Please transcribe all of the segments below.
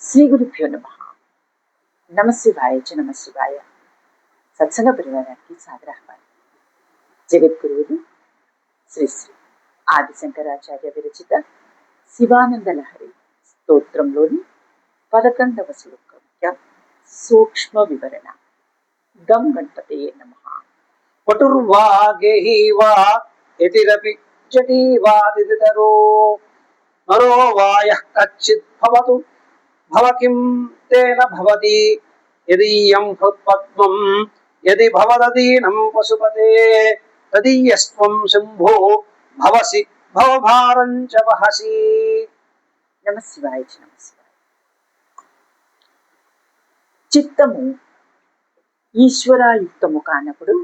శ్రీ గురుభ్యో నమ. నమశివాయ చ నమశివాయ. సత్సంగ పరివారానికి సాదరాహ్వానం. జగద్గురువులు శ్రీ శ్రీ ఆదిశంకరాచార్య విరచిత శివానంద లహరి స్తోత్రంలోని 11వ శ్లోకం సూక్ష్మ వివరణ. గం గణపతయే నమః. పటుర్వా గేహీ వా యతిరపి జటీవాదితరో నరో వా యః కచ్చిత్ భవతు భవ కిం తేన భవతి యదీయం హృత్పద్మం యది భవదీనం పశుపతే తదీయస్త్వం శంభో భవసి భవభారం చ వహసి. నమశివాయ చ నమశివాయ. చిత్తము ఈశ్వరాయుక్తము కానప్పుడు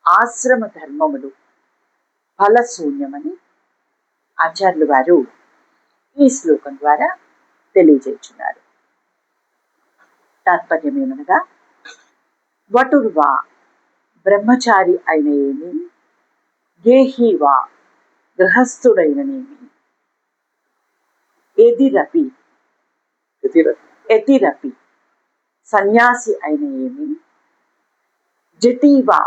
ఆశ్రమ ధర్మములు ఫలశూన్యమని ఆచార్యులు వారు ఈ శ్లోకం ద్వారా తెలియజేస్తున్నారు. తాత్పర్యం ఏమనగా, వటుర్వా బ్రహ్మచారి అయిన ఏమి, గేహీవా గృహస్థుడైననేమి, ఎదిరపి ఎతిరపి సన్యాసి అయిన ఏమి, జటీవా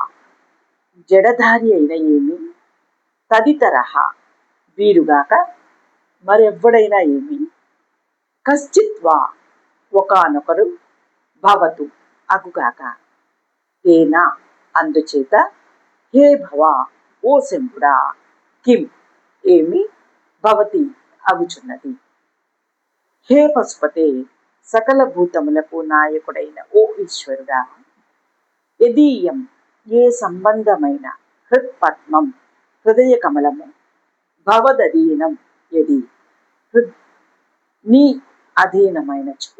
జడధారి అయిన ఏమి, తదితరహ వీరుగాక మరెవ్వడైనా ఏమి, కశ్చిత్వా ఒకానొకడు, భవతు అగుగాక, తేన అందుచేత, హే భవ ఓ శంభుడా, కిం ఏమి, భవతి అగుచున్నది, హే పశుపతే సకల భూతములకు నాయకుడైన ఓ ఈశ్వరుడా, యదీయం ఏ సంబంధమైన హృత్పద్మం హృదయ కమలము, భవదధీనం యది నీ అధీనమైనచో,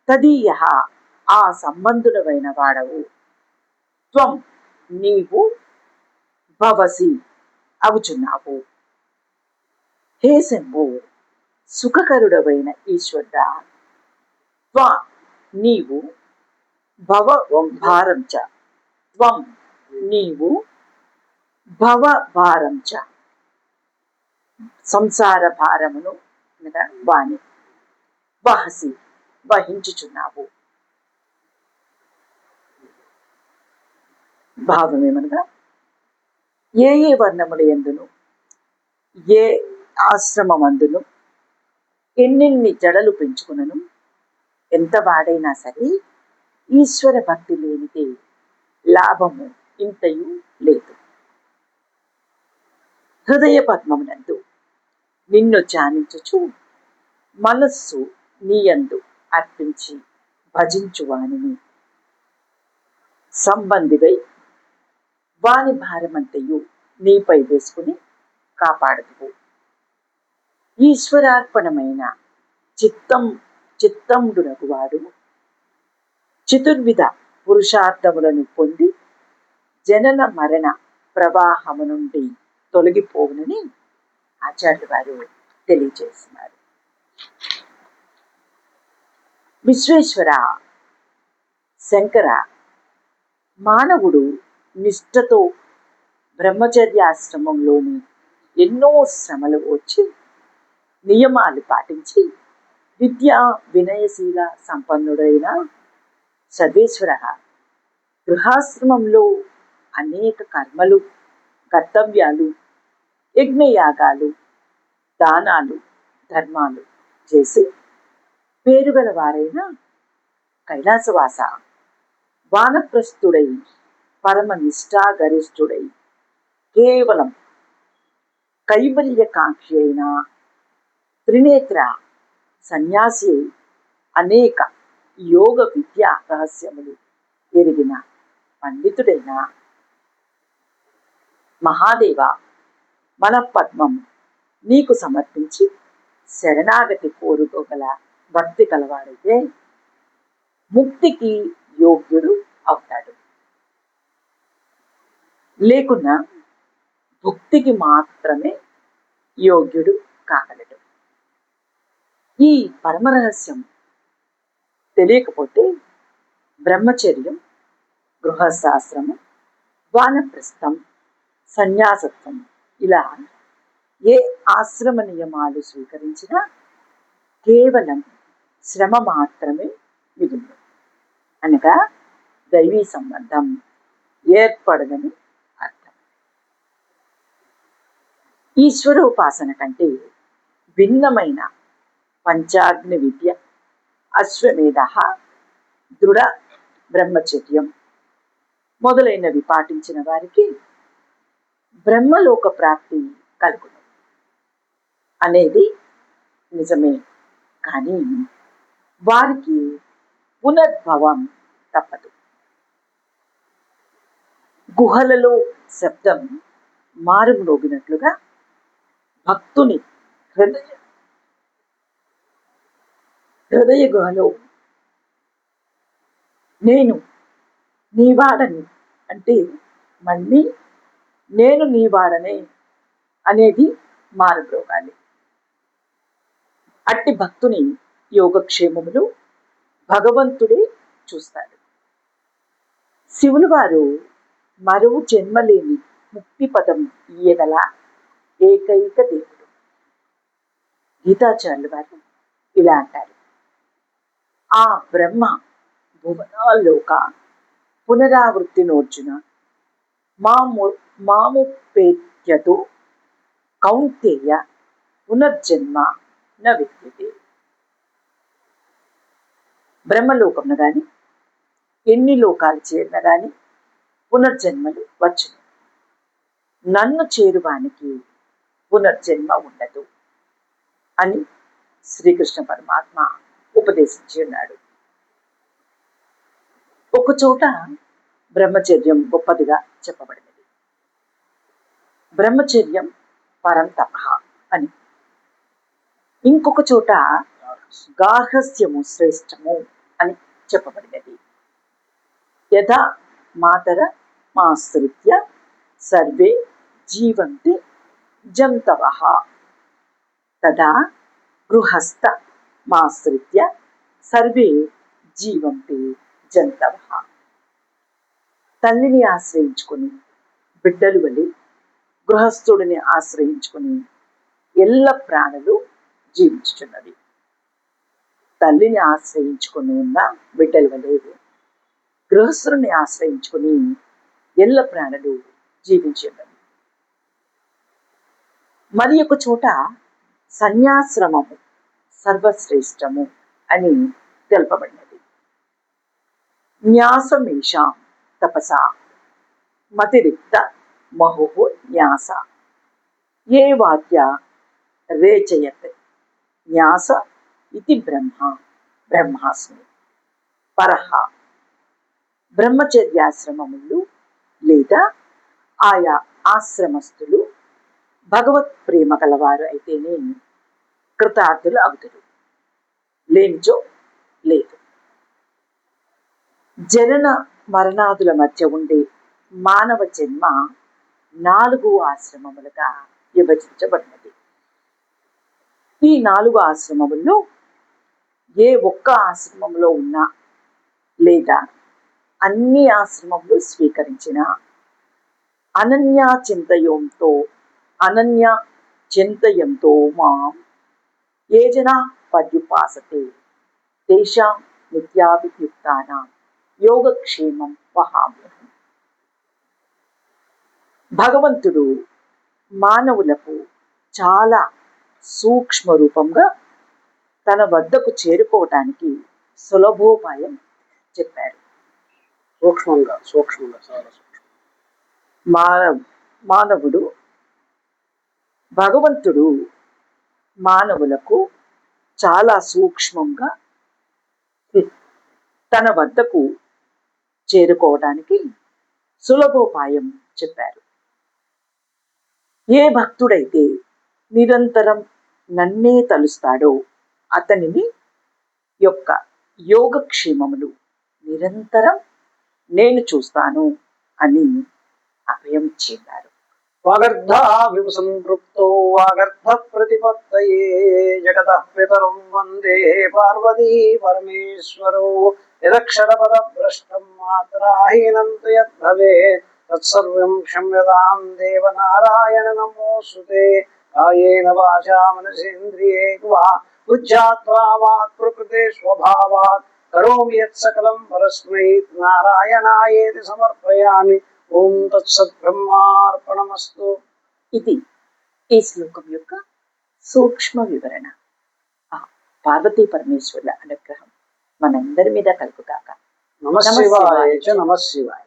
తదీయ ఆ సంబంధుడవైన వాడవు, త్వం నీవు, భవసి అగుచున్నావు, హే శంభో సుఖకరుడవైన ఈశ్వరుడా, త్వ నీవు, భవ భారం చ త్వం నీవు, భవ భారం చ సంసార భారమును వాణి, వహసి వహించుచున్నావు. భావం ఏమనగా, ఏ ఏ వర్ణముల యందును ఏ ఆశ్రమమందును ఎన్నెన్ని జడలు పెంచుకునను, ఎంత వాడైనా సరే ఈశ్వర భక్తి లేనిదే లాభము ఇంతయు లేదు. హృదయ పద్మమునందు నిన్ను ధ్యానించుచు మనస్సు నీయందు అర్పించి భజించువానిని సంబంధివై వాని భారమంతయు నీపై వేసుకుని కాపాడదువు. ఈశ్వరార్పణమైన చిత్తండునగువాడు చతుర్విధ పురుషార్థములను పొంది జనన మరణ ప్రవాహము నుండి తొలగిపోవునని ఆచార్యులు వారు తెలియజేస్తున్నారు. విశ్వేశ్వర శంకర, మానవుడు నిష్ఠతో బ్రహ్మచర్యాశ్రమంలోని ఎన్నో శ్రమలు వచ్చి నియమాలు పాటించి విద్యా వినయశీల సంపన్నుడైన సర్వేశ్వర గృహాశ్రమంలో అనేక కర్మలు, కర్తవ్యాలు, యజ్ఞయాగాలు, దానాలు, ధర్మాలు చేసి పేరుగల వారైన కైలాసవాస వానప్రస్థుడై పరమ నిష్ఠాగరిష్ఠుడై కేవలం కైవల్యకాంక్షి అయిన త్రినేత్ర సన్యాసి, అనేక యోగ విద్యా రహస్యములు ఎరిగిన పండితుడైన మహాదేవ, మన పద్మం నీకు సమర్పించి శరణాగతి కోరుకోగల భక్తి కలవాడైతే ముక్తికి యోగ్యుడు అవుతాడు, లేకున్నా భుక్తికి మాత్రమే యోగ్యుడు కాగలడు. ఈ పరమరహస్యం తెలియకపోతే బ్రహ్మచర్యం, గృహశాస్త్రము, వానప్రస్థం, సన్యాసత్వం ఇలా ఏ ఆశ్రమ నియమాలు స్వీకరించినా కేవలం శ్రమ మాత్రమే మిగులు, అనగా దైవీ సంబంధం ఏర్పడదని అర్థం. ఈశ్వరోపాసన కంటే భిన్నమైన పంచాగ్ని విద్య, అశ్వమేధ, దృఢ బ్రహ్మచర్యం మొదలైనవి పాటించిన వారికి బ్రహ్మలోక ప్రాప్తి కలుగును అనేది నిజమే. కానీ వారికి పునర్భవం తప్పదు. గుహలలో శబ్దం మారుమ్రోగినట్లుగా భక్తుని హృదయ గుహలో నేను నీవాడని అంటే మళ్ళీ నేను నీవాడనే అనేది మారుమ్రోగాలి. అట్టి భక్తుని యోగక్షేమములు భగవంతుడే చూస్తాడు. శివులు వారు మరో జన్మలేని ముక్తి పదం ఇయ్యగల ఏకైక దేవుడు. గీతాచార్యులు వారు ఇలా అంటారు: ఆ బ్రహ్మ భువనాల్లోక పునరావృత్తి నోర్జున మాముపేత్యతో కౌంతేయ పునర్జన్మ న విద్యతే. బ్రహ్మలోకంలో గాని ఎన్ని లోకాలు చేరిన గాని పునర్జన్మలు వచ్చును. నన్ను చేరువానికి పునర్జన్మ ఉండదు అని శ్రీకృష్ణ పరమాత్మ ఉపదేశించి ఉన్నాడు. ఒకచోట బ్రహ్మచర్యం గొప్పదిగా చెప్పబడినది. బ్రహ్మచర్యం పరం తప అని. ఇంకొక చోట గార్హస్థ్యము శ్రేష్టము అని చెప్పబడినది. యథా మాతర మాశ్రిత్య సర్వే జీవంతి జంతవః తదా గృహస్థ మాశ్రిత్య సర్వే జీవంతి జంతవః. తల్లిని ఆశ్రయించుకొని బిడ్డలు వలె గృహస్థుడిని ఆశ్రయించుకొని ఎల్ల ప్రాణులు జీవించుచున్నది. తల్లిని ఆశ్రయించుకొని ఉన్న బిడ్డల వలె గృహస్థుని ఆశ్రయించుకొని ఎల్ల ప్రాణులు జీవించున్నది. మరి ఒక చోట సన్యాశ్రమము సర్వశ్రేష్టము అని తెలుపబడినది. న్యాసమేషాం తపసా మతిరిక్త మహో న్యాస ఏ వాక్య రేచయత్ న్యాస ఇది బ్రహ్మాస్మి పరహ. బ్రహ్మచర్యాశ్రమములు లేదా ఆయా ఆశ్రమస్థులు భగవత్ ప్రేమ కలవారు అయితేనే కృతార్థులు అవుతారు, లేనిచో లేదు. జనన మరణాదుల మధ్య ఉండే మానవ జన్మ 4 ఆశ్రమములుగా విభజించబడినది. ఈ 4 ఆశ్రమముల్లో ఏ ఒక్క ఆశ్రమంలో ఉన్నా లేదా అన్ని ఆశ్రమములు స్వీకరించిన అనన్యా చింతయంతో మాం ఏ జనా పర్యుపాసతే తేషాం నిత్యాభియుక్తానాం యోగక్షేమం వహామ్యహం. భగవంతుడు మానవులకు చాలా సూక్ష్మ రూపంగా తన వద్దకు చేరుకోవటానికి సులభోపాయం చెప్పారు. సూక్ష్మంగా చాలా మానవుడు భగవంతుడు మానవులకు చాలా సూక్ష్మంగా తన వద్దకు చేరుకోవడానికి సులభోపాయం చెప్పారు. ఏ భక్తుడైతే నిరంతరం నన్నే తలుస్తాడో అతనిని యొక్క యోగక్షేమములు నిరంతరం నేను చూస్తాను అని అభయం ఇచ్చారు. వాగర్ధాభిసంపృక్తో వాగర్ధ ప్రతిపత్తయే జగతః పితరం వందే పార్వతీ పరమేశ్వరో యదక్షరపద భ్రష్టం మాత్రాహీనం తు యద్భవేత్ తత్సర్వం క్షమ్యతాం దేవ నారాయణ నమోస్తుతే. కాయేన వాచా మనసేంద్రియే వా బుద్ధ్యాత్మా వాక్ ప్రకృతే స్వభావాత్ కరోమి యత్ సకలం పరస్మై నారాయణాయేతి సమర్పయామి. ఓం తత్సత్ బ్రహ్మార్పణమస్తు. ఇది ఈ శ్లోకం యొక్క సూక్ష్మ వివరణ. ఆ పార్వతీ పరమేశ్వరుల అనుగ్రహం మనందరి మీద కలుగుగాక. నమః శివాయ చ నమః శివాయ.